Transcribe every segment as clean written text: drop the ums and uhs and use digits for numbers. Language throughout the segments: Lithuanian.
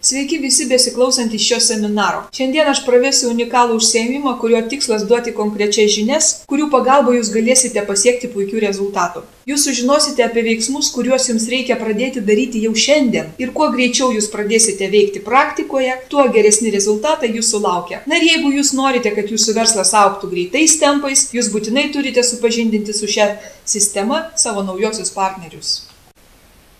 Sveiki visi besiklausantys šio seminaro. Šiandien aš pravesiu unikalų užsiėmimą, kurio tikslas duoti konkrečias žinias, kurių pagalba jūs galėsite pasiekti puikių rezultatų. Jūs sužinosite apie veiksmus, kuriuos jums reikia pradėti daryti jau šiandien. Ir kuo greičiau jūs pradėsite veikti praktikoje, tuo geresni rezultatai jūsų laukia. Na ir jeigu jūs norite, kad jūsų verslas augtų greitais tempais, jūs būtinai turite supažindinti su šia sistema savo naujosius partnerius.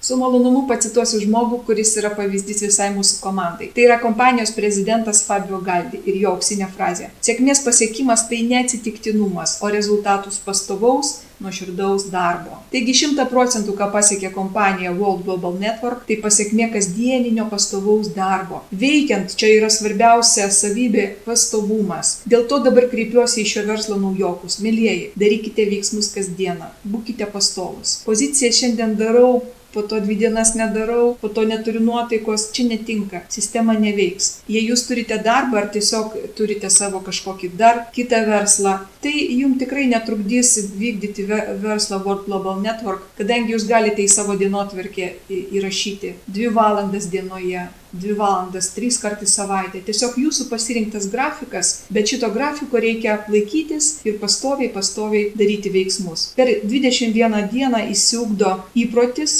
Su malonumu pacituosiu žmogų, kuris yra pavyzdys visai mūsų komandai. Tai yra kompanijos prezidentas Fabio Galdi ir jo auksinė frazė. Sėkmės pasiekimas tai ne atsitiktinumas, o rezultatus pastovaus, nuoširdaus darbo. Taigi 100%, ką pasiekė kompanija World Global Network, tai pasiekmė kasdieninio pastovaus darbo. Veikiant, čia yra svarbiausia savybė pastovumas. Dėl to dabar kreipiuosi į šio verslo naujokus. Mielieji, darykite veiksmus kasdieną, būkite pastovus. Poziciją šiandien darau, po to 2 dienas nedarau, po to neturiu nuotaikos, čia netinka, sistema neveiks. Jei jūs turite darbą ar tiesiog turite savo kažkokį dar kitą verslą, tai jums tikrai netrukdys vykdyti verslą World Global Network, kadangi jūs galite į savo dienotvarkę įrašyti 2 valandas dienoje, 2 valandas 3 kartus į savaitę. Tiesiog jūsų pasirinktas grafikas, bet šito grafiko reikia laikytis ir pastoviai daryti veiksmus. Per 21 dieną įsiugdo įprotis,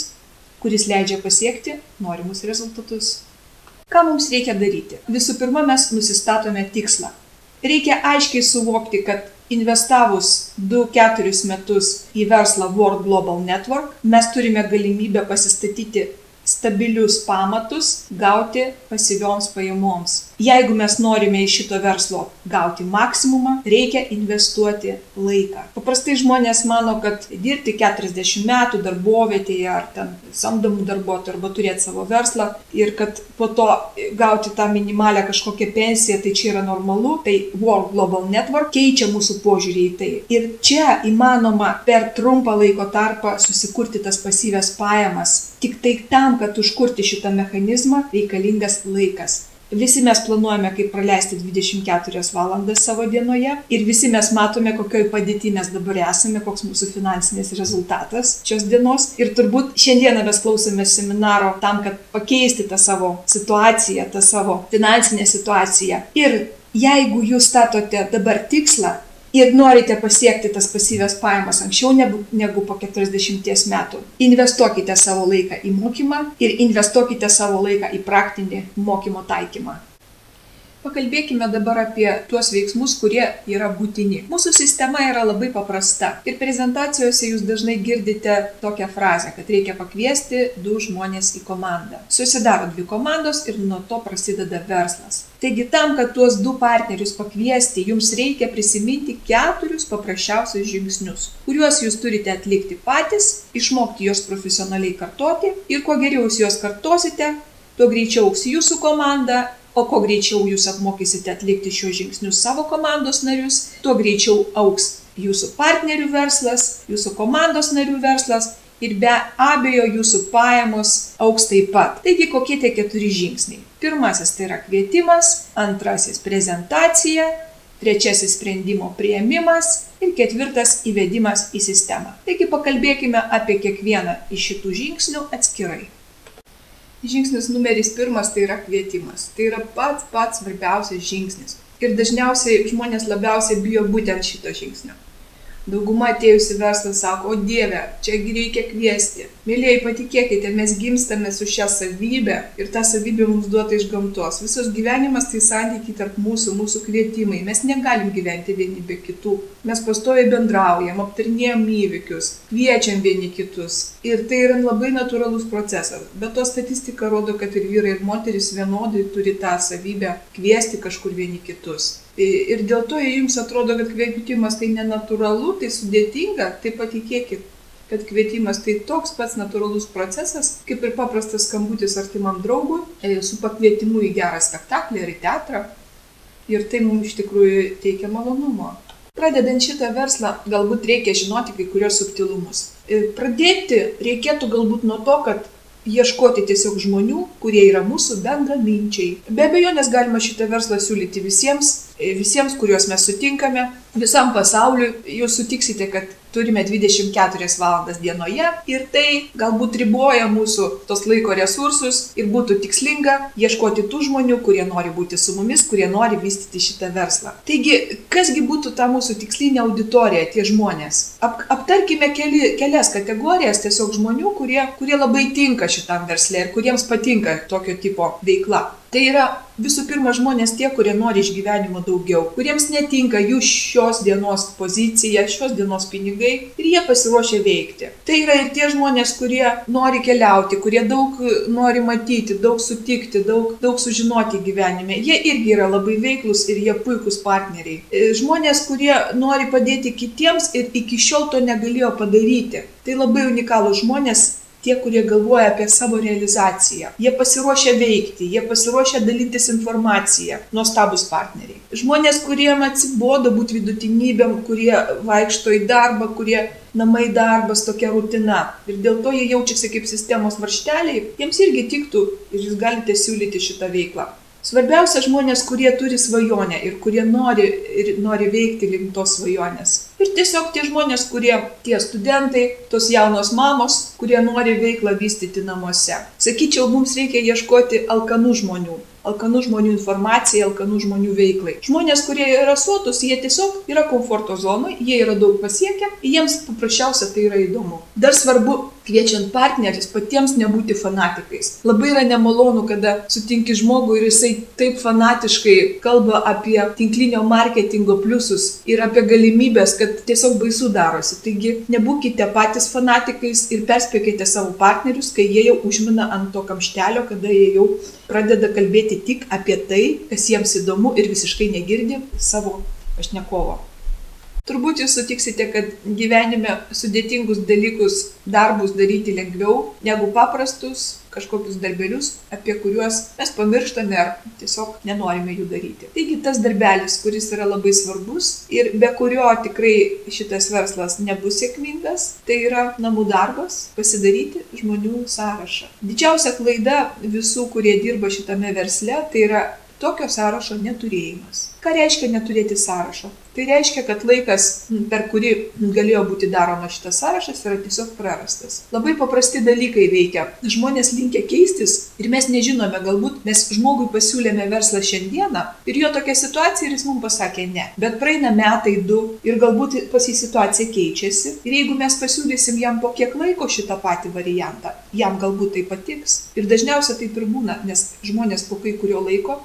kuris leidžia pasiekti norimus rezultatus. Ką mums reikia daryti? Visų pirma, mes nusistatome tikslą. Reikia aiškiai suvokti, kad investavus 2-4 metus į verslą World Global Network, mes turime galimybę pasistatyti stabilius pamatus, gauti pasyvioms pajamoms. Jeigu mes norime iš šito verslo gauti maksimumą, reikia investuoti laiką. Paprastai žmonės mano, kad dirbti 40 metų darbovietėje ar ten samdomų darbuotojų arba turėti savo verslą ir kad po to gauti tą minimalę kažkokią pensiją, tai čia yra normalu. Tai World Global Network keičia mūsų požiūrį į tai. Ir čia įmanoma per trumpą laiko tarpą susikurti tas pasyvias pajamas. Tik tai tam, kad užkurti šitą mechanizmą, reikalingas laikas. Visi mes planuojame, kaip praleisti 24 valandas savo dienoje ir visi mes matome, kokioj padėty mes dabar esame, koks mūsų finansinis rezultatas šios dienos. Ir turbūt šiandieną mes klausome seminaro tam, kad pakeisti tą savo situaciją, tą savo finansinę situaciją. Ir jeigu jūs statote dabar tikslą, ir norite pasiekti tas pasyvias pajamas anksčiau negu po 40 metų, investuokite savo laiką į mokymą ir investuokite savo laiką į praktinį mokymo taikymą. Pakalbėkime dabar apie tuos veiksmus, kurie yra būtini. Mūsų sistema yra labai paprasta ir prezentacijose jūs dažnai girdite tokią frazę, kad reikia pakviesti 2 žmonės į komandą. Susidaro 2 komandos ir nuo to prasideda verslas. Taigi tam, kad tuos 2 partnerius pakviesti, jums reikia prisiminti 4 paprasčiausius žingsnius, kuriuos jūs turite atlikti patys, išmokti juos profesionaliai kartoti ir kuo geriau jūs juos kartosite, tuo greičiau augs jūsų komanda. O kuo greičiau jūs apmokysite atlikti šios žingsnius savo komandos narius, tuo greičiau augs jūsų partnerių verslas, jūsų komandos narių verslas ir be abejo jūsų pajamos augs taip pat. Taigi kokie tie 4 žingsniai? Pirmasis tai yra kvietimas, antrasis prezentacija, trečiasis sprendimo priėmimas ir 4 įvedimas į sistemą. Taigi pakalbėkime apie kiekvieną iš šitų žingsnių atskirai. Žingsnis numeris 1 tai yra kvietimas. Tai yra pats svarbiausias žingsnis. Ir dažniausiai žmonės labiausiai bijo būtent šito žingsnio. Dauguma atėjusi verslą sako, o Dieve, čiagi reikia kviesti. Mėlėjai, patikėkite, mes gimstame su šią savybę ir ta savybė mums duota iš gamtos. Visas gyvenimas tai santykiai tarp mūsų kvietimai. Mes negalim gyventi vieni be kitų. Mes pastoviai bendraujam, aptarinėjam įvykius, kviečiam vieni kitus. Ir tai yra labai natūralus procesas. Bet to statistika rodo, kad ir vyrai, ir moteris vienodai turi tą savybę kviesti kažkur vieni kitus. Ir dėl to, jei jums atrodo, kad kvietimas tai nenatūralu, tai sudėtinga, tai patikėkit, kad kvietimas tai toks pats natūralus procesas, kaip ir paprastas skambutis artimam draugui, su pakvietimu į gerą spektaklį ar į teatrą. Ir tai mums iš tikrųjų teikia malonumo. Pradedant šitą verslą, galbūt reikia žinoti kai kurios subtilumus. Pradėti reikėtų galbūt nuo to, kad ieškoti tiesiog žmonių, kurie yra mūsų bendraminčiai. Be abejonės galima šitą verslą siūlyti visiems, kuriuos mes sutinkame, visam pasauliui. Jūs sutiksite, kad turime 24 valandas dienoje ir tai galbūt riboja mūsų tos laiko resursus ir būtų tikslinga ieškoti tų žmonių, kurie nori būti su mumis, kurie nori vystyti šitą verslą. Taigi, kasgi būtų ta mūsų tikslinė auditorija, tie žmonės? Aptarkime kelias kategorijas tiesiog žmonių, kurie labai tinka šitam versle ir kuriems patinka tokio tipo veikla. Tai yra visų pirma žmonės tie, kurie nori iš gyvenimo daugiau, kuriems netinka jų šios dienos pozicija, šios dienos pinigai ir jie pasiruošia veikti. Tai yra ir tie žmonės, kurie nori keliauti, kurie daug nori matyti, daug sutikti, daug sužinoti gyvenime. Jie irgi yra labai veiklus ir jie puikūs partneriai. Žmonės, kurie nori padėti kitiems ir iki šiol to negalėjo padaryti. Tai labai unikalūs žmonės. Tie, kurie galvoja apie savo realizaciją. Jie pasiruošia veikti, jie pasiruošia dalintis informaciją. Nuostabus partneriai. Žmonės, kuriem atsibodo būti vidutinybėm, kurie vaikšto į darbą, kurie namai darbas, tokia rutina. Ir dėl to jie jaučiasi kaip sistemos varžteliai, jiems irgi tiktų ir jūs galite siūlyti šitą veiklą. Svarbiausia žmonės, kurie turi svajonę ir kurie nori veikti link tos svajonės. Ir tiesiog tie žmonės, tie studentai, tos jaunos mamos, kurie nori veiklą vystyti namuose. Sakyčiau, mums reikia ieškoti alkanų žmonių informacijai, alkanų žmonių veiklai. Žmonės, kurie yra sotus, jie tiesiog yra komforto zonoje, jie yra daug pasiekę, jiems paprasčiausia tai yra įdomu. Dar svarbu, kviečiant partnerius, patiems nebūti fanatikais. Labai yra nemalonu, kada sutinki žmogų ir jisai taip fanatiškai kalba apie tinklinio marketingo pliusus ir apie galimybės, kad tiesiog baisu darosi. Taigi nebūkite patys fanatikais ir perspėkite savo partnerius, kai jie jau užmina ant to kamštelio, kada jie jau pradeda kalbėti tik apie tai, kas jiems įdomu ir visiškai negirdi savo pašnekovo. Turbūt jūs sutiksite, kad gyvenime sudėtingus dalykus, darbus daryti lengviau negu paprastus kažkokius darbelius, apie kuriuos mes pamirštame ar tiesiog nenorime jų daryti. Taigi tas darbelis, kuris yra labai svarbus ir be kurio tikrai šitas verslas nebus sėkmingas, tai yra namų darbas, pasidaryti žmonių sąrašą. Didžiausia klaida visų, kurie dirba šitame versle, tai yra tokio sąrašo neturėjimas. Ką reiškia neturėti sąrašo? Tai reiškia, kad laikas, per kurį galėjo būti daroma šitas sąrašas, yra tiesiog prarastas. Labai paprasti dalykai veikia. Žmonės linkę keistis ir mes nežinome, galbūt mes žmogui pasiūlėme verslą šiandieną ir jo tokia situacija ir jis mums pasakė ne. Bet praeina metai, 2 ir galbūt pas jį situacija keičiasi. Ir jeigu mes pasiūlysim jam po kiek laiko šitą patį variantą, jam galbūt tai patiks. Ir dažniausiai taip ir būna, nes žmonės po kai kurio laiko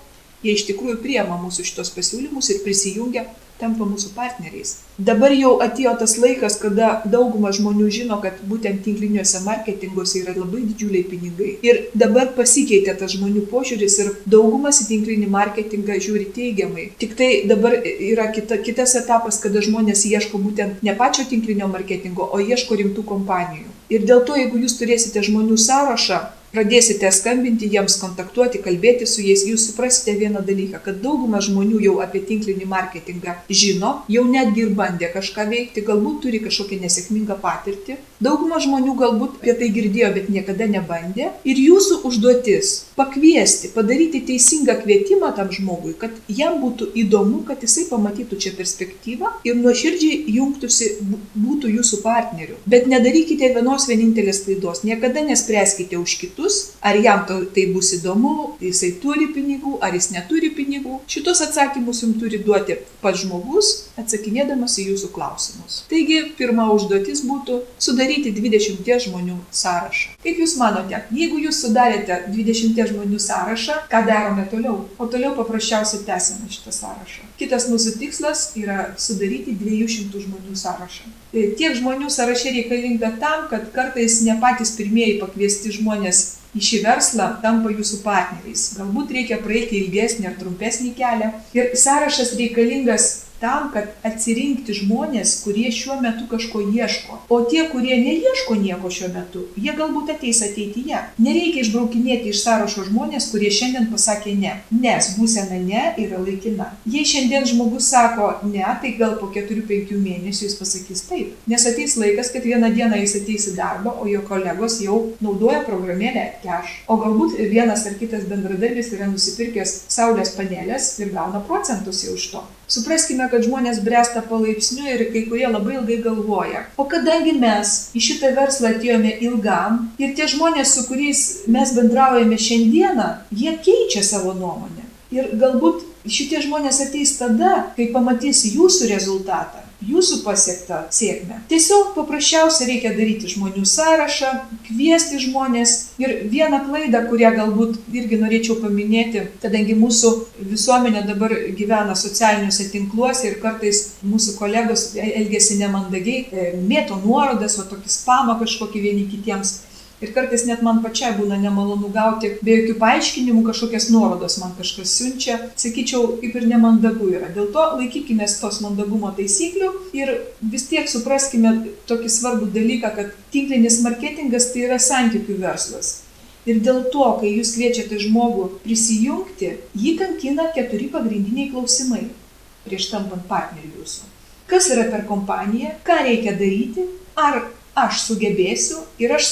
jie iš tikrųjų priema mūsų šitos pasiūlymus ir prisijungia, tampa mūsų partneriais. Dabar jau atėjo tas laikas, kada dauguma žmonių žino, kad būtent tinkliniuose marketinguose yra labai didžiuliai pinigai. Ir dabar pasikeitė tas žmonių požiūris ir daugumas į tinklinį marketingą žiūri teigiamai. Tik tai dabar yra kitas etapas, kada žmonės ieško būtent ne pačio tinklinio marketingo, o ieško rimtų kompanijų. Ir dėl to, jeigu jūs turėsite žmonių sąrašą, pradėsite skambinti jiems, kontaktuoti, kalbėti su jais, jūs suprasite vieną dalyką, kad dauguma žmonių jau apie tinklinį marketingą žino, jau netgi ir bandė kažką veikti, galbūt turi kažkokią nesėkmingą patirtį. Dauguma žmonių galbūt apie tai girdėjo, bet niekada nebandė. Ir jūsų užduotis pakviesti, padaryti teisingą kvietimą tam žmogui, kad jam būtų įdomu, kad jisai pamatytų čia perspektyvą ir nuoširdžiai jungtųsi, būtų jūsų partneriu. Bet nedarykite vienos vienintelės klaidos, niekada nespręskite už kitus, ar jam tai bus įdomu, jisai turi pinigų, ar jis neturi pinigų. Šitos atsakymus jums turi duoti pats žmogus, atsakinėdamas į jūsų klausimus. Taigi, pirma užduotis būtų sudaryti 20 žmonių sąrašą. Kaip jūs manote, jeigu jūs sudarėte 20 žmonių sąrašą, ką darome toliau? O toliau paprasčiausiai tęsime šitą sąrašą. Kitas mūsų tikslas yra sudaryti 200 žmonių sąrašą. Tiek žmonių sąraše reikalinga tam, kad kartais ne patys pirmieji pakviesti žmonės į šį verslą tampa jūsų partneriais. Galbūt reikia praeiti ilgesnį ar trumpesnį kelią. Ir sąrašas reikalingas tam, kad atsirinkti žmonės, kurie šiuo metu kažko ieško. O tie, kurie neieško nieko šiuo metu, jie galbūt ateis ateityje. Nereikia išbraukinėti iš sąrašo žmonės, kurie šiandien pasakė ne. Nes būsena ne yra laikina. Jei šiandien žmogus sako ne, tai gal po 4-5 mėnesių jis pasakys taip. Nes ateis laikas, kad vieną dieną jis ateis į darbą, o jo kolegos jau naudoja programėlę Cash. O galbūt vienas ar kitas bendradarbis yra nusipirkęs saulės panelės ir gauna procentus jau iš to. Supraskime, prasme, kad žmonės bręsta palaipsniui ir kai kurie labai ilgai galvoja. O kadangi mes į šitą verslą atėjome ilgam ir tie žmonės, su kuriais mes bendraujame šiandieną, jie keičia savo nuomonę. Ir galbūt šitie žmonės ateis tada, kai pamatys jūsų rezultatą, jūsų pasiektą sėkmę. Tiesiog paprasčiausiai reikia daryti žmonių sąrašą, kviesti žmonės. Ir vieną klaidą, kurią galbūt irgi norėčiau paminėti, kadangi mūsų visuomenė dabar gyvena socialiniuose tinkluose ir kartais mūsų kolegos elgiasi nemandagiai, mėto nuorodas, o tokį spamą kažkokį vieni kitiems. Ir kartais net man pačiai būna nemalonu gauti be jokių paaiškinimų kažkokias nuorodas, man kažkas siunčia, sakyčiau, kaip ir nemandagu yra. Dėl to laikykime tos mandagumo taisyklių ir vis tiek supraskime tokį svarbų dalyką, kad tinklinis marketingas tai yra santykių verslas. Ir dėl to, kai jūs kviečiate žmogų prisijungti, jį kankina 4 pagrindiniai klausimai prieš tampant partneriu jūsų. Kas yra per kompaniją, ką reikia daryti, ar aš sugebėsiu ir aš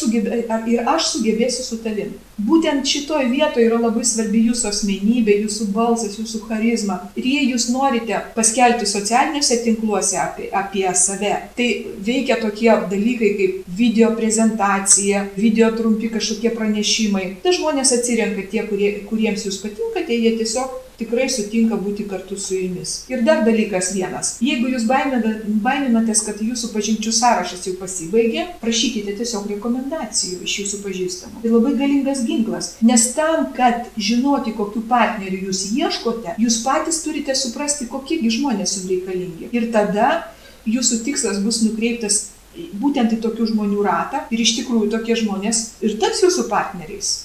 sugebėsiu su tavim. Būtent šitoj vietoje yra labai svarbi jūsų asmenybė, jūsų balsas, jūsų charizma. Ir jei jūs norite paskelbti socialiniuose tinkluose apie save, tai veikia tokie dalykai kaip video prezentacija, video trumpi kažkokie pranešimai. Tai žmonės atsirenka tie, kuriems jūs patinkate, jie tiesiog tikrai sutinka būti kartu su jumis. Ir dar dalykas vienas. Jeigu jūs baiminatės, kad jūsų pažinčių sąrašas jau pasibaigė, prašykite tiesiog rekomendacijų iš jūsų pažįstamų. Tai labai galingas ginklas. Nes tam, kad žinoti, kokių partnerių jūs ieškote, jūs patys turite suprasti, kokiegi žmonės jums reikalingi. Ir tada jūsų tikslas bus nukreiptas būtent į tokių žmonių ratą ir iš tikrųjų tokie žmonės ir taps jūsų partneriais.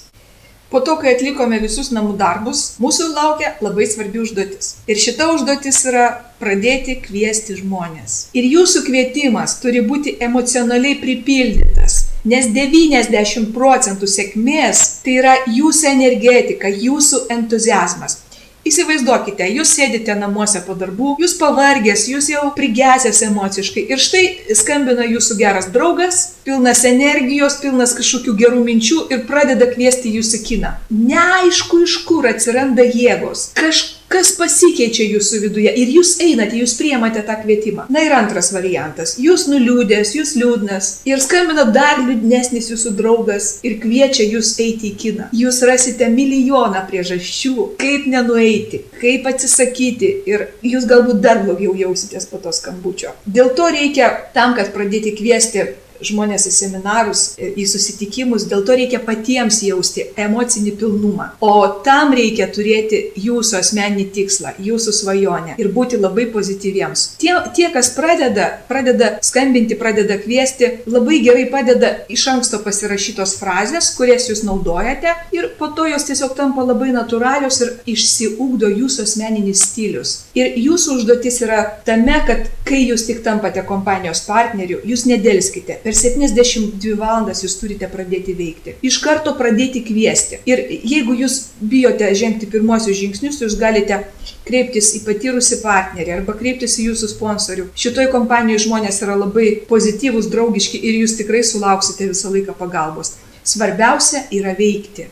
Po to, kai atlikome visus namų darbus, mūsų laukia labai svarbi užduotis. Ir šita užduotis yra pradėti kviesti žmonės. Ir jūsų kvietimas turi būti emocionaliai pripildytas, nes 90% sėkmės tai yra jūsų energetika, jūsų entuziazmas. Įsivaizduokite, jūs sėdite namuose po darbų, jūs pavargęs, jūs jau prigesęs emociškai ir štai skambina jūsų geras draugas, pilnas energijos, pilnas kažkokių gerų minčių ir pradeda kviesti jūs į kiną. Neaišku, iš kur atsiranda jėgos, kažkas pasikeičia jūsų viduje ir jūs einate, jūs priimate tą kvietimą. Na ir antras variantas, jūs nuliūdęs, jūs liūdnas ir skambina dar liūdnesnis jūsų draugas ir kviečia jūs eiti į kiną. Jūs rasite milijoną priežasčių, kaip nenueiti, kaip atsisakyti ir jūs galbūt dar blogiau jausitės po to skambučio. Dėl to reikia tam, kad pradėti kviesti žmonės į seminarus, į susitikimus, dėl to reikia patiems jausti emocinį pilnumą. O tam reikia turėti jūsų asmeninį tikslą, jūsų svajonę ir būti labai pozityviems. Tie kas pradeda skambinti, pradeda kviesti, labai gerai padeda iš anksto pasirašytos frazės, kurias jūs naudojate ir po to jos tiesiog tampa labai natūralios ir išsiugdo jūsų asmeninis stilius. Ir jūsų užduotis yra tame, kad kai jūs tik tampate kompanijos partneriu, jūs nedelskite. Per 72 valandas jūs turite pradėti veikti. Iš karto pradėti kviesti. Ir jeigu jūs bijote žengti pirmosius žingsnius, jūs galite kreiptis į patyrusį partnerį arba kreiptis į jūsų sponsorių. Šitoj kompanijoje žmonės yra labai pozityvūs, draugiški ir jūs tikrai sulauksite visą laiką pagalbos. Svarbiausia yra veikti.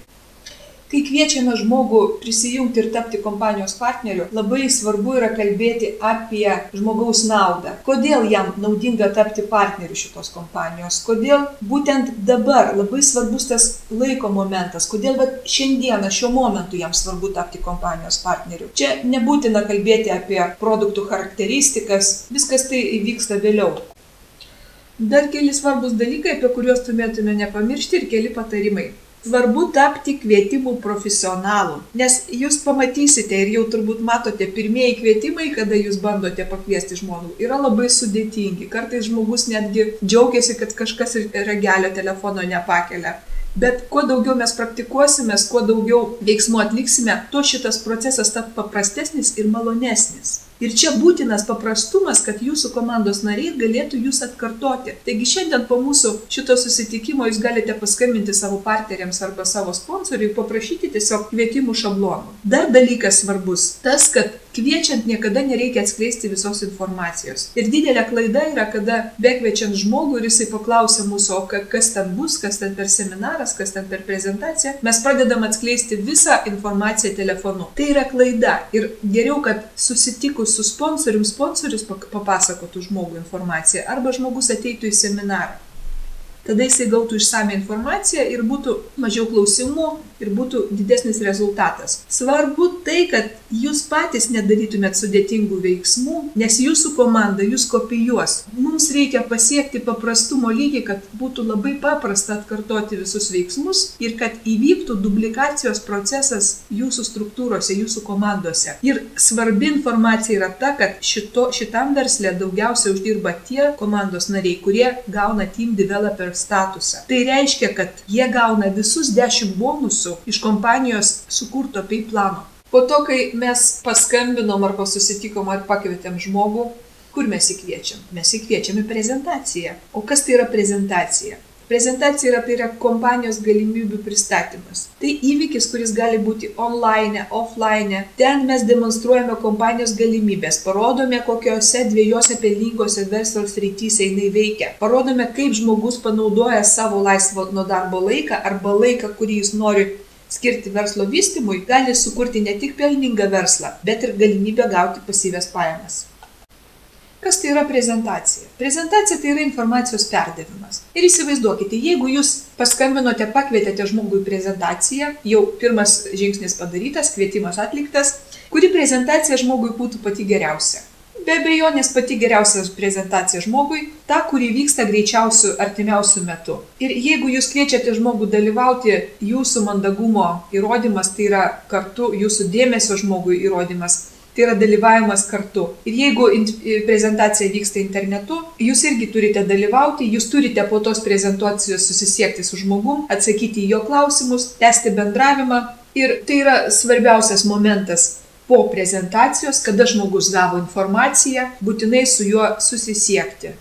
Kai kviečiame žmogų prisijungti ir tapti kompanijos partneriu, labai svarbu yra kalbėti apie žmogaus naudą. Kodėl jam naudinga tapti partneriu šitos kompanijos? Kodėl būtent dabar labai svarbus tas laiko momentas? Kodėl šiandieną, šiuo momentu jam svarbu tapti kompanijos partneriu? Čia nebūtina kalbėti apie produktų charakteristikas, viskas tai įvyksta vėliau. Dar keli svarbus dalykai, apie kuriuos turėtume nepamiršti ir keli patarimai. Svarbu tapti kvietimų profesionalu, nes jūs pamatysite ir jau turbūt matote, pirmieji kvietimai, kada jūs bandote pakviesti žmogų, yra labai sudėtingi. Kartais žmogus netgi džiaugiasi, kad kažkas ragelio telefono nepakelia. Bet kuo daugiau mes praktikuosimės, kuo daugiau veiksmų atliksime, tuo šitas procesas taps paprastesnis ir malonesnis. Ir čia būtinas paprastumas, kad jūsų komandos nariai galėtų jūs atkartoti. Taigi šiandien po mūsų šito susitikimo jūs galite paskambinti savo partneriams arba savo sponsoriui ir paprašyti tiesiog kvietimų šablonų. Dar dalykas svarbus tas, kad kviečiant niekada nereikia atskleisti visos informacijos. Ir didelė klaida yra, kada bekviečiant žmogų ir jisai paklausia mūsų, o kas ten bus, kas ten per seminaras, kas ten per prezentaciją, mes pradedam atskleisti visą informaciją telefonu. Tai yra klaida. Ir geriau, kad susitikus su sponsorius papasakotų žmogų informaciją arba žmogus ateitų į seminarą. Tada jisai gautų išsame informaciją ir būtų mažiau klausimų ir būtų didesnis rezultatas. Svarbu tai, kad jūs patys nedarytumėt sudėtingų veiksmų, nes jūsų komanda jūs kopijuos. Mums reikia pasiekti paprastumo lygį, kad būtų labai paprasta atkartoti visus veiksmus ir kad įvyktų duplikacijos procesas jūsų struktūrose, jūsų komandose. Ir svarbi informacija yra ta, kad šitam versle daugiausiai uždirba tie komandos nariai, kurie gauna team developer statusą. Tai reiškia, kad jie gauna visus 10 bonusų iš kompanijos sukurto pay plano. Po to, kai mes paskambinom arba susitikom ar pakvietėm žmogų, kur mes įkviečiam? Mes įkviečiam į prezentaciją. O kas tai yra prezentacija? Prezentacija tai yra kompanijos galimybių pristatymas. Tai įvykis, kuris gali būti online, offline. Ten mes demonstruojame kompanijos galimybės, parodome, kokiose dviejose pelningose verslo srityse jinai veikia. Parodome, kaip žmogus panaudoja savo laisvo nuo darbo laiką arba laiką, kurį jis nori skirti verslo vystymui, gali sukurti ne tik pelningą verslą, bet ir galimybę gauti pasyvias pajamas. Kas tai yra prezentacija? Prezentacija tai yra informacijos perdavimas. Ir įsivaizduokite, jeigu jūs paskambinote, pakvietėte žmogų į prezentaciją, jau pirmas žingsnis padarytas, kvietimas atliktas, kuri prezentacija žmogui būtų pati geriausia. Be abejonės pati geriausia prezentacija žmogui, ta, kuri vyksta greičiausiu artimiausiu metu. Ir jeigu jūs kviečiate žmogų dalyvauti, jūsų mandagumo įrodymas, tai yra kartu jūsų dėmesio žmogui įrodymas, tai yra dalyvavimas kartu. Ir jeigu prezentacija vyksta internetu, jūs irgi turite dalyvauti, jūs turite po tos prezentacijos susisiekti su žmogum, atsakyti į jo klausimus, tęsti bendravimą. Ir tai yra svarbiausias momentas po prezentacijos, kada žmogus gavo informaciją, būtinai su juo susisiekti.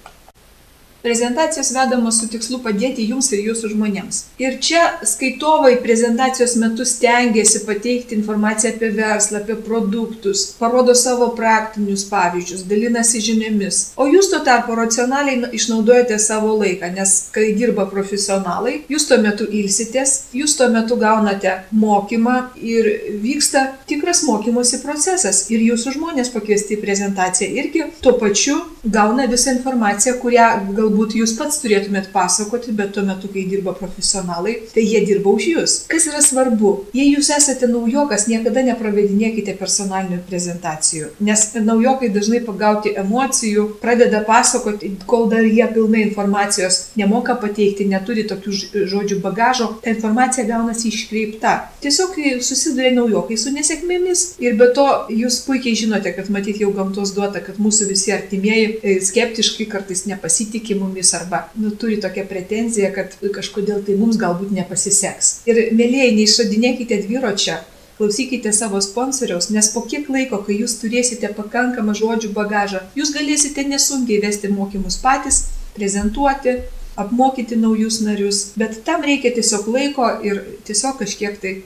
Prezentacijos vedamos su tikslu padėti jums ir jūsų žmonėms. Ir čia skaitovai prezentacijos metu stengiasi pateikti informaciją apie verslą, apie produktus, parodo savo praktinius pavyzdžius, dalinasi žiniomis. O jūs tuo tarpu racionaliai išnaudojate savo laiką, nes kai dirba profesionalai, jūs tuo metu ilsitės, jūs tuo metu gaunate mokymą ir vyksta tikras mokymosi procesas. Ir jūsų žmonės pakviesti į prezentaciją irgi tuo pačiu gauna visą informaciją, kurią galbūt jūs pats turėtumėt pasakoti, bet tuo metu, kai dirba profesionalai, tai jie dirba už jūs. Kas yra svarbu? Jei jūs esate naujokas, niekada nepravedinėkite personalinių prezentacijų, nes naujokai dažnai pagauti emocijų, pradeda pasakoti, kol dar jie pilnai informacijos nemoka pateikti, neturi tokių žodžių bagažo, ta informacija gaunasi iškreipta. Tiesiog susiduria naujokai su nesėkmėmis ir be to jūs puikiai žinote, kad matyt jau gamtos duota, kad mūsų visi artimieji skeptiškai kartais nepasitikė mumis arba turi tokią pretenziją, kad kažkodėl tai mums galbūt nepasiseks. Ir mielieji, neišradinėkite dviračio, klausykite savo sponsoriaus, nes po kiek laiko, kai jūs turėsite pakankamą žodžių bagažą, jūs galėsite nesunkiai vesti mokymus patys, prezentuoti, apmokyti naujus narius, bet tam reikia tiesiog laiko ir tiesiog kažkiek tai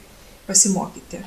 pasimokyti.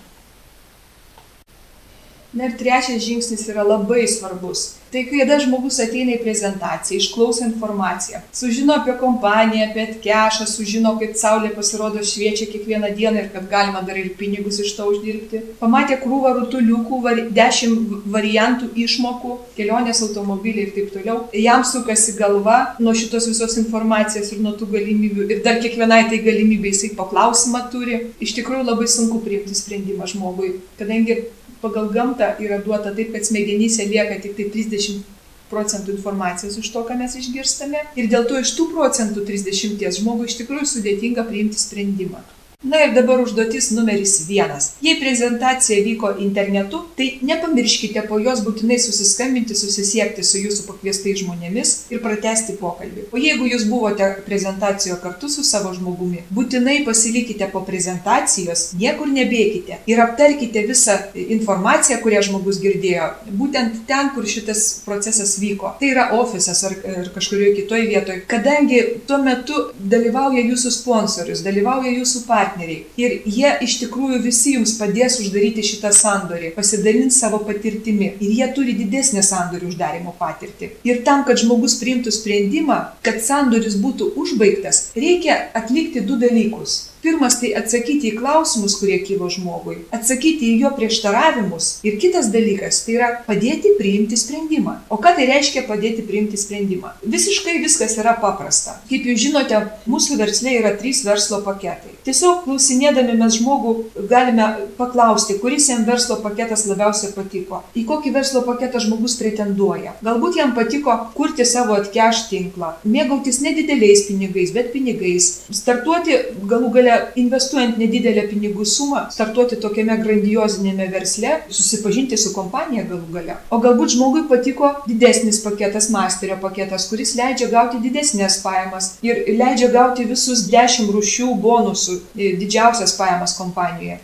Na ir trečias žingsnis yra labai svarbus. Tai kada žmogus ateina į prezentaciją, išklauso informaciją, sužino apie kompaniją, apie kešą, sužino, kaip saulė pasirodo šviečia kiekvieną dieną ir kad galima dar ir pinigus iš to uždirbti. Pamatė krūvą rutuliukų, 10 variantų išmokų, kelionės automobiliai ir taip toliau. Jam sukasi galva nuo šitos visos informacijos ir nuo tų galimybių. Ir dar kiekvienai tai galimybė jisai paklausimą turi. Iš tikrųjų labai sunku priimti sprendimą žmogui, kadangi pagal gamtą yra duota taip, kad smegenyse lieka tik tai 30% informacijos iš to, ką mes išgirstame. Ir dėl to iš tų procentų 30 žmogui iš tikrųjų sudėtinga priimti sprendimą. Na ir dabar užduotis numeris 1. Jei prezentacija vyko internetu, tai nepamirškite po jos būtinai susiskambinti, susisiekti su jūsų pakviestais žmonėmis ir pratęsti pokalbį. O jeigu jūs buvote prezentacijoje kartu su savo žmogumi, būtinai pasilikite po prezentacijos, niekur nebėkite ir aptarkite visą informaciją, kurią žmogus girdėjo, būtent ten, kur šitas procesas vyko. Tai yra ofisas ar kažkurioje kitoje vietoje, kadangi tuo metu dalyvauja jūsų sponsorius, dalyvauja jūsų partneris. partneriai. Ir jie iš tikrųjų visi jums padės uždaryti šitą sandorį, pasidalins savo patirtimi. Ir jie turi didesnę sandorių uždarimo patirtį. Ir tam, kad žmogus priimtų sprendimą, kad sandoris būtų užbaigtas, reikia atlikti 2 dalykus. Pirmas tai atsakyti į klausimus, kurie kilo žmogui, atsakyti į jo prieštaravimus. Ir kitas dalykas tai yra padėti priimti sprendimą. O ką tai reiškia padėti priimti sprendimą? Visiškai viskas yra paprasta. Kaip jūs žinote, mūsų versle yra 3 verslo paketai. Tiesiog klausinėdami mes žmogų galime paklausti, kuris jam verslo paketas labiausiai patiko. Į kokį verslo paketą žmogus pretenduoja. Galbūt jam patiko kurti savo atcash tinklą, mėgautis nedideliais pinigais, bet pinigais, startuoti galų gale investuojant nedidelę pinigų sumą, startuoti tokiame grandiozinėme versle, susipažinti su kompanija galų gale. O galbūt žmogui patiko didesnis paketas, masterio paketas, kuris leidžia gauti didesnės pajamas ir leidžia gauti visus 10 rūšių bonusų, didžiausias pajamas kompanijoje.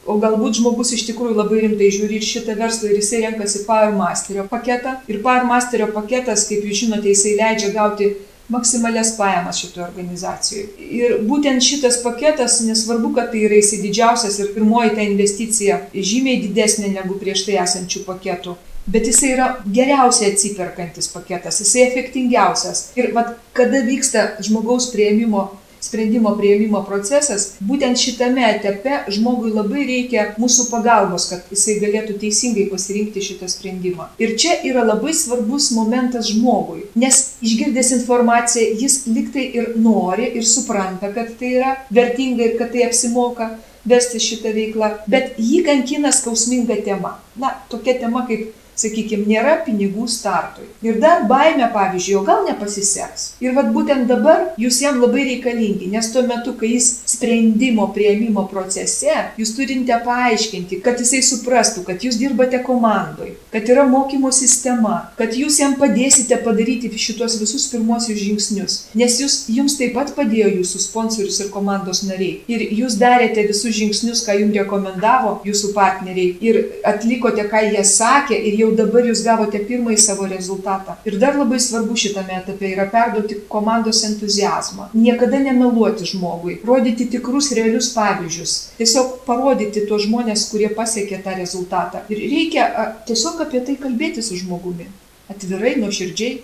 O galbūt žmogus iš tikrųjų labai rimtai žiūri ir šitą verslą ir jisai renkasi Power Masterio paketą. Ir Power Masterio paketas, kaip jūs žinote, jisai leidžia gauti maksimalias pajamas šitoje organizacijoje. Ir būtent šitas paketas, nesvarbu, kad tai yra jisai didžiausias ir pirmoji ta investicija žymiai didesnė negu prieš tai esančių paketų. Bet jisai yra geriausiai atsiperkantis paketas, jisai efektingiausias. Ir kada vyksta žmogaus sprendimo priėmimo procesas, būtent šitame etape žmogui labai reikia mūsų pagalbos, kad jisai galėtų teisingai pasirinkti šitą sprendimą. Ir čia yra labai svarbus momentas žmogui, nes išgirdęs informaciją jis liktai ir nori ir supranta, kad tai yra vertinga ir kad tai apsimoka vesti šitą veiklą, bet jį kankina skausminga tema. Tokia tema kaip, sakykime, nėra pinigų startui. Ir dar baimė, pavyzdžiui, o gal nepasiseks. Ir būtent dabar jūs jam labai reikalingi, nes tuo metu, kai jis sprendimo priėmimo procese, jūs turite paaiškinti, kad jisai suprastų, kad jūs dirbate komandoj, kad yra mokymo sistema, kad jūs jam padėsite padaryti šitos visus pirmosius žingsnius. Nes jums taip pat padėjo jūsų sponsorius ir komandos nariai. Ir jūs darėte visus žingsnius, ką jums rekomendavo jūsų partneriai. Ir atlikote, ką jie sakė, ir jau dabar jūs gavote pirmąjį savo rezultatą. Ir dar labai svarbu šitame etape yra perduoti komandos entuziazmą. Niekada nemeluoti žmogui, rodyti tikrus realius pavyzdžius. Tiesiog parodyti tuos žmonės, kurie pasiekė tą rezultatą. Ir reikia tiesiog apie tai kalbėti su žmogumi. Atvirai, nuoširdžiai.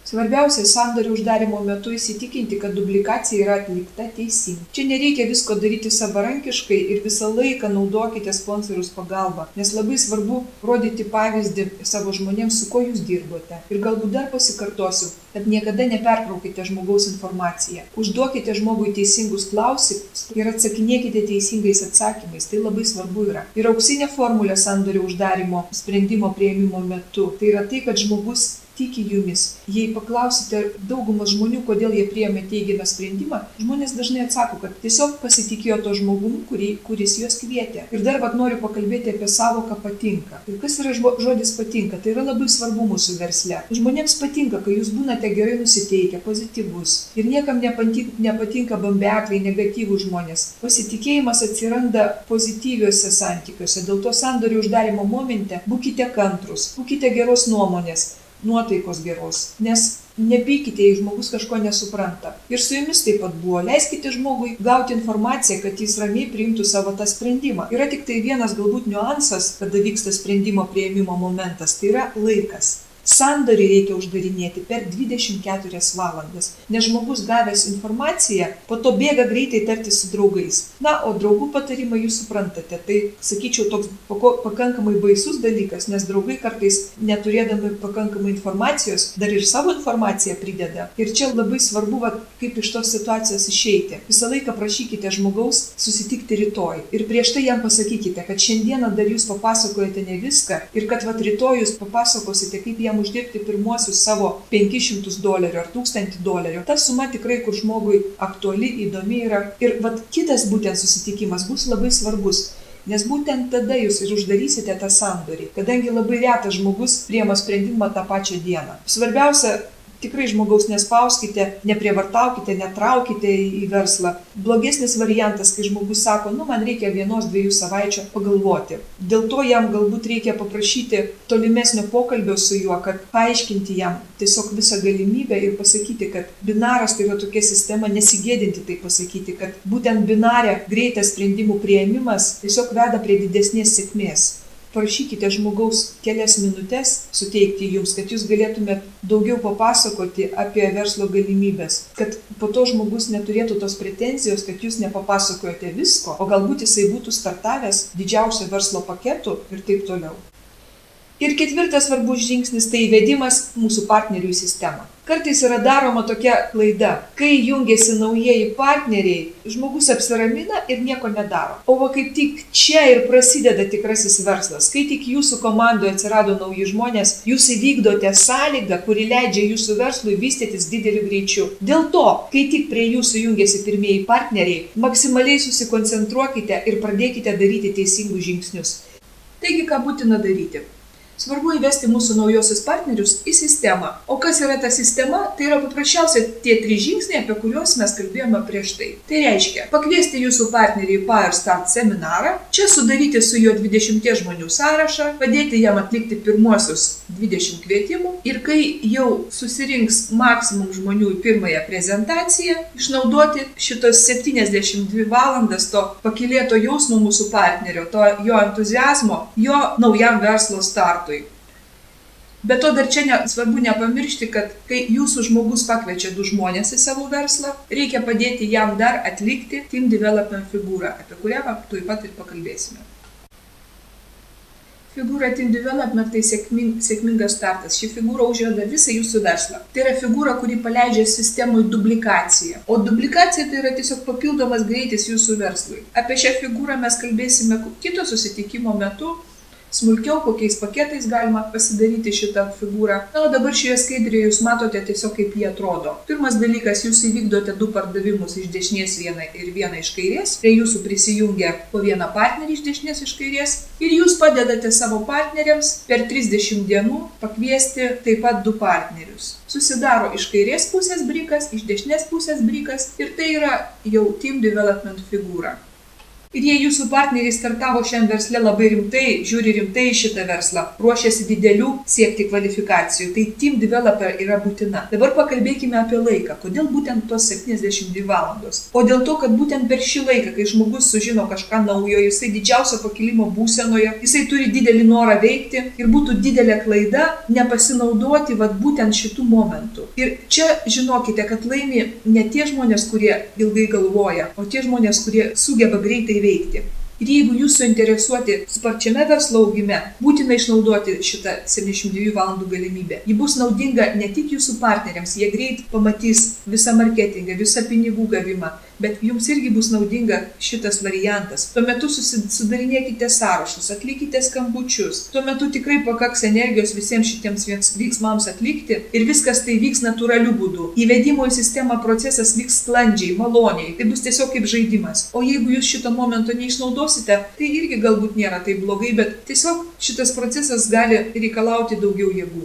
Svarbiausia, sandorio uždarimo metu įsitikinti, kad dublikacija yra atlikta teisingai. Čia nereikia visko daryti savarankiškai ir visą laiką naudokite sponsorius pagalbą, nes labai svarbu rodyti pavyzdį savo žmonėms, su kuo jūs dirbote. Ir galbūt dar pasikartosiu, kad niekada nepertraukite žmogaus informaciją. Užduokite žmogui teisingus klausimus ir atsakinėkite teisingais atsakymais. Tai labai svarbu yra. Ir auksinė formulė sandorio uždarimo sprendimo priėmimo metu. Tai yra tai, kad žmogus tiki jumis. Jei paklausite daugumas žmonių, kodėl jie priėmė teigiamą sprendimą, žmonės dažnai atsako, kad tiesiog pasitikėjo to žmogumi, kuris juos kvietė. Ir dar noriu pakalbėti apie savoką patinka. Ir kas yra žodis patinka? Tai yra labai svarbu mūsų versle. Žmonėms patinka, kai jūs būnate gerai nusiteikę, pozityvus. Ir niekam nepatinka bambeakliai, negatyvūs žmonės. Pasitikėjimas atsiranda pozityviuose santykiuose. Dėl to sandorio uždarimo momente būkite kantrus, būkite geros nuomonės, nuotaikos geros, nes nepykite, jei žmogus kažko nesupranta. Ir su jumis taip pat buvo. Leiskite žmogui gauti informaciją, kad jis ramiai priimtų savo tą sprendimą. Yra tik tai vienas galbūt niuansas, kada vyksta sprendimo priėmimo momentas, tai yra laikas. Sandorį reikia uždarinėti per 24 valandas, nes žmogus gavęs informaciją, po to bėga greitai tartis su draugais. O draugų patarimą jūs suprantate, tai sakyčiau toks pakankamai baisus dalykas, nes draugai kartais neturėdami pakankamai informacijos, dar ir savo informaciją prideda. Ir čia labai svarbu, kaip iš tos situacijos išeiti. Visą laiką prašykite žmogaus susitikti rytoj ir prieš tai jam pasakykite, kad šiandieną dar jūs papasakojate ne viską ir kad rytoj jūs papasakosite, kaip jam uždirbti pirmuosius savo $500 ar $1000. Ta suma tikrai, kur žmogui aktuali, įdomi yra. Ir kitas būtent susitikimas bus labai svarbus, nes būtent tada jūs ir uždarysite tą sandorį, kadangi labai retas žmogus priima sprendimą tą pačią dieną. Svarbiausia, Tikrai žmogaus nespauskite, neprievartaukite, netraukite į verslą. Blogesnis variantas, kai žmogus sako, man reikia 1-2 savaičių pagalvoti. Dėl to jam galbūt reikia paprašyti tolimesnio pokalbio su juo, kad paaiškinti jam tiesiog visą galimybę ir pasakyti, kad binaras tai yra tokia sistema, nesigėdinti tai pasakyti, kad būtent binare greitas sprendimų priėmimas tiesiog veda prie didesnės sėkmės. Prašykite žmogaus kelias minutės suteikti jums, kad jūs galėtumėt daugiau papasakoti apie verslo galimybės, kad po to žmogus neturėtų tos pretenzijos, kad jūs nepapasakojote visko, o galbūt jisai būtų startavęs didžiausio verslo paketų ir taip toliau. Ir 4 svarbus žingsnis tai įvedimas mūsų partnerių į sistemą. Kartais yra daroma tokia klaida. Kai jungiasi naujieji partneriai, žmogus apsiramina ir nieko nedaro. O kaip tik čia ir prasideda tikrasis verslas. Kai tik jūsų komandoje atsirado nauji žmonės, jūs įvykdote sąlygą, kuri leidžia jūsų verslui vystytis dideliu greičiu. Dėl to, kai tik prie jūsų jungiasi pirmieji partneriai, maksimaliai susikoncentruokite ir pradėkite daryti teisingus žingsnius. Taigi, ką būtina daryti? Svarbu įvesti mūsų naujosius partnerius į sistemą. O kas yra ta sistema? Tai yra paprasčiausiai tie 3 žingsniai, apie kuriuos mes kalbėjome prieš tai. Tai reiškia, pakviesti jūsų partnerį į Power Start seminarą, čia sudaryti su juo 20 žmonių sąrašą, padėti jam atlikti pirmuosius 20 kvietimų ir kai jau susirinks maksimum žmonių į pirmąją prezentaciją, išnaudoti šitos 72 valandas to pakylėto jausmo mūsų partnerio, to jo entuziazmo, jo naujam verslo startui. Bet to dar čia svarbu nepamiršti, kad kai jūsų žmogus pakviečia 2 žmonės į savo verslą, reikia padėti jam dar atlikti Team Development figūrą, apie kurią tuoj pat ir pakalbėsime. Figūra Team Development tai sėkmingas startas. Ši figūra užveda visą jūsų verslą. Tai yra figūra, kuri paleidžia sistemui duplikaciją. O duplikacija tai yra tiesiog papildomas greitis jūsų verslui. Apie šią figūrą mes kalbėsime kito susitikimo metu. Smulkiau, kokiais paketais galima pasidaryti šitą figūrą. O dabar šioje skaidrėje jūs matote tiesiog, kaip jie atrodo. Pirmas dalykas, jūs įvykdote 2 pardavimus iš dešinės vieną ir vieną iš kairės. Prie jūsų prisijungia po vieną partnerį iš dešinės iš kairės. Ir jūs padedate savo partneriams per 30 dienų pakviesti taip pat 2 partnerius. Susidaro iš kairės pusės brikas, iš dešinės pusės brikas ir tai yra jau Team Development figūra. Ir jei jūsų partneriai startavo šiam versle labai rimtai, žiūri rimtai šitą verslą, ruošiasi didelių siekti kvalifikacijų, tai Team Developer yra būtina. Dabar pakalbėkime apie laiką. Kodėl būtent tos 72 valandos? O dėl to, kad būtent per šį laiką, kai žmogus sužino kažką naujo, jisai didžiausio pakilimo būsenoje, jisai turi didelį norą veikti ir būtų didelė klaida nepasinaudoti būtent šitų momentų. Ir čia žinokite, kad laimi ne tie žmonės, kurie ilgai galvoja, o tie žmonės, kurie sugeba greitai veikti. Ir jeigu jūs suinteresuoti sparčiame verslo augime, būtina išnaudoti šitą 72 valandų galimybę. Ji bus naudinga ne tik jūsų partneriams, jie greit pamatys visą marketingą, visą pinigų gavimą, bet jums irgi bus naudinga šitas variantas. Tuo metu sudarinėkite sąrašus, atlikite skambučius. Tuo metu tikrai pakaks energijos visiems šitiems veiksmams atlikti ir viskas tai vyks natūraliu būdu. Įvedimo į sistemą procesas vyks sklandžiai, maloniai. Tai bus tiesiog kaip žaidimas. O jeigu jūs šito momento neišnaudosite, tai irgi galbūt nėra taip blogai, bet tiesiog šitas procesas gali reikalauti daugiau jėgų.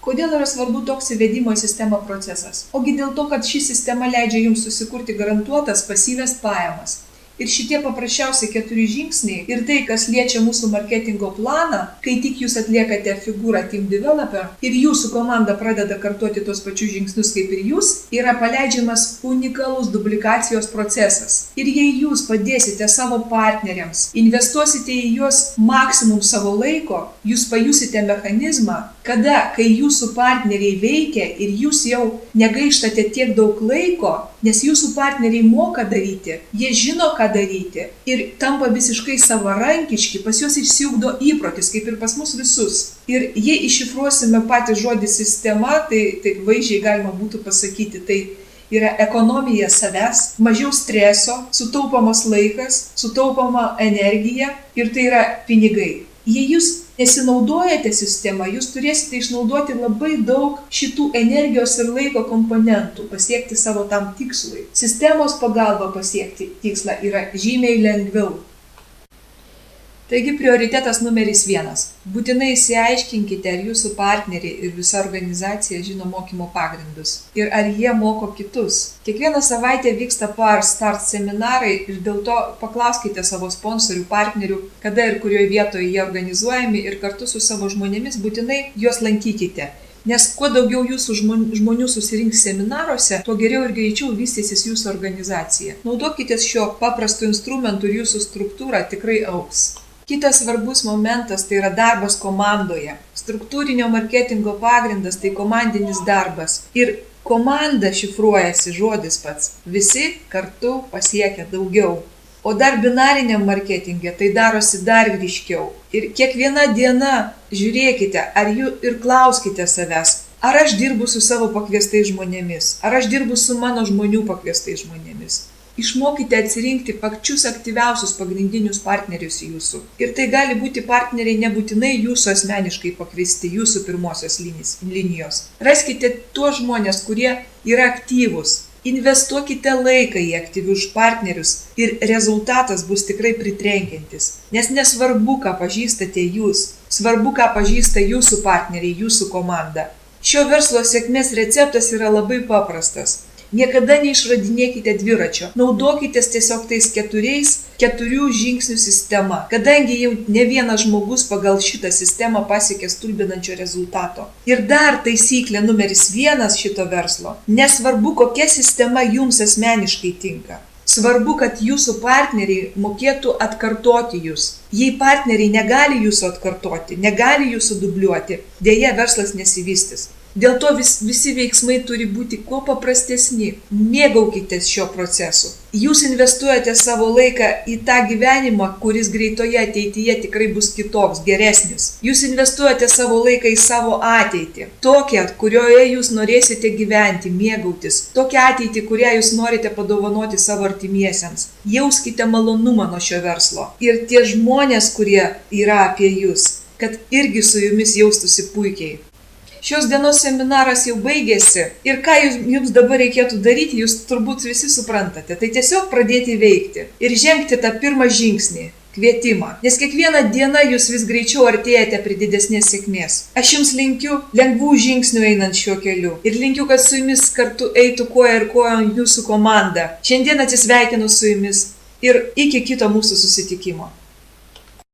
Kodėl yra svarbu toks įvedimo į sistemą procesas? Ogi dėl to, kad ši sistema leidžia jums susikurti garantuotas pasyvias pajamas. Ir šitie paprasčiausiai 4 žingsniai ir tai, kas liečia mūsų marketingo planą, kai tik jūs atliekate figūrą Team Developer ir jūsų komanda pradeda kartuoti tos pačius žingsnius kaip ir jūs, yra paleidžiamas unikalus duplikacijos procesas. Ir jei jūs padėsite savo partneriams, investuosite į juos maksimum savo laiko, jūs pajusite mechanizmą, kada, kai jūsų partneriai veikia ir jūs jau negaištate tiek daug laiko, nes jūsų partneriai moka daryti, jie žino, ką daryti ir tampa visiškai savarankiški, pas juos išsiugdo įprotis, kaip ir pas mus visus. Ir jei iššifruosime patį žodį sistema, tai taip vaizdžiai galima būtų pasakyti, tai yra ekonomija savęs, mažiau streso, sutaupomas laikas, sutaupoma energija ir tai yra pinigai. Jei jūs nesinaudojate sistemą, jūs turėsite išnaudoti labai daug šitų energijos ir laiko komponentų, pasiekti savo tam tikslui. Sistemos pagalba pasiekti tikslą yra žymiai lengviau. Taigi prioritetas numeris 1. Būtinai išsiaiškinkite, ar jūsų partneriai ir visa organizacija žino mokymo pagrindus. Ir ar jie moko kitus. Kiekvieną savaitę vyksta Power Start seminarai ir dėl to paklauskite savo sponsorių, partnerių, kada ir kurioje vietoje jie organizuojami ir kartu su savo žmonėmis būtinai juos lankykite. Nes kuo daugiau jūsų žmonių susirinks seminaruose, tuo geriau ir greičiau vystysis jūsų organizacija. Naudokitės šio paprastu instrumentu ir jūsų struktūra tikrai augs. Kitas svarbus momentas tai yra darbas komandoje. Struktūrinio marketingo pagrindas tai komandinis darbas. Ir komanda šifruojasi žodis pats. Visi kartu pasiekia daugiau. O dar binariniam marketinge tai darosi dar ryškiau. Ir kiekviena diena žiūrėkite ir klauskite savęs, ar aš dirbu su savo pakviestais žmonėmis, ar aš dirbu su mano žmonių pakviestais žmonėmis. Išmokite atsirinkti pačius aktyviausius pagrindinius partnerius jūsų. Ir tai gali būti partneriai nebūtinai jūsų asmeniškai pakviesti, jūsų pirmosios linijos. Raskite tuos žmonės, kurie yra aktyvūs. Investuokite laiką į aktyvius partnerius ir rezultatas bus tikrai pritrenkiantis. Nes nesvarbu, ką pažįstate jūs, svarbu, ką pažįsta jūsų partneriai, jūsų komanda. Šio verslo sėkmės receptas yra labai paprastas. Niekada neišradinėkite dviračio, naudokitės tiesiog tais 4 žingsnių sistema, kadangi jau ne vienas žmogus pagal šitą sistemą pasiekė stulbinančio rezultato. Ir dar taisyklė numeris 1 šito verslo. Nesvarbu, kokia sistema jums asmeniškai tinka. Svarbu, kad jūsų partneriai mokėtų atkartoti jūs. Jei partneriai negali jūsų atkartoti, negali jūsų dubliuoti, dėja verslas nesivystys. Dėl to visi veiksmai turi būti kuo paprastesni. Mėgaukitės šio procesu. Jūs investuojate savo laiką į tą gyvenimą, kuris greitoje ateityje tikrai bus kitoks, geresnis. Jūs investuojate savo laiką į savo ateitį. Tokią, kurioje jūs norėsite gyventi, mėgautis. Tokią ateitį, kurią jūs norite padovanoti savo artimiesiems. Jauskite malonumą nuo šio verslo. Ir tie žmonės, kurie yra apie jūs, kad irgi su jumis jaustųsi puikiai. Šios dienos seminaras jau baigėsi ir ką jums dabar reikėtų daryti, jūs turbūt visi suprantate. Tai tiesiog pradėti veikti ir žengti tą pirmą žingsnį – kvietimą. Nes kiekvieną dieną jūs vis greičiau artėjate prie didesnės sėkmės. Aš jums linkiu lengvų žingsnių einant šiuo keliu ir linkiu, kad su jumis kartu eitų koja ir koja jūsų komanda. Šiandien atsisveikinu su jumis ir iki kito mūsų susitikimo.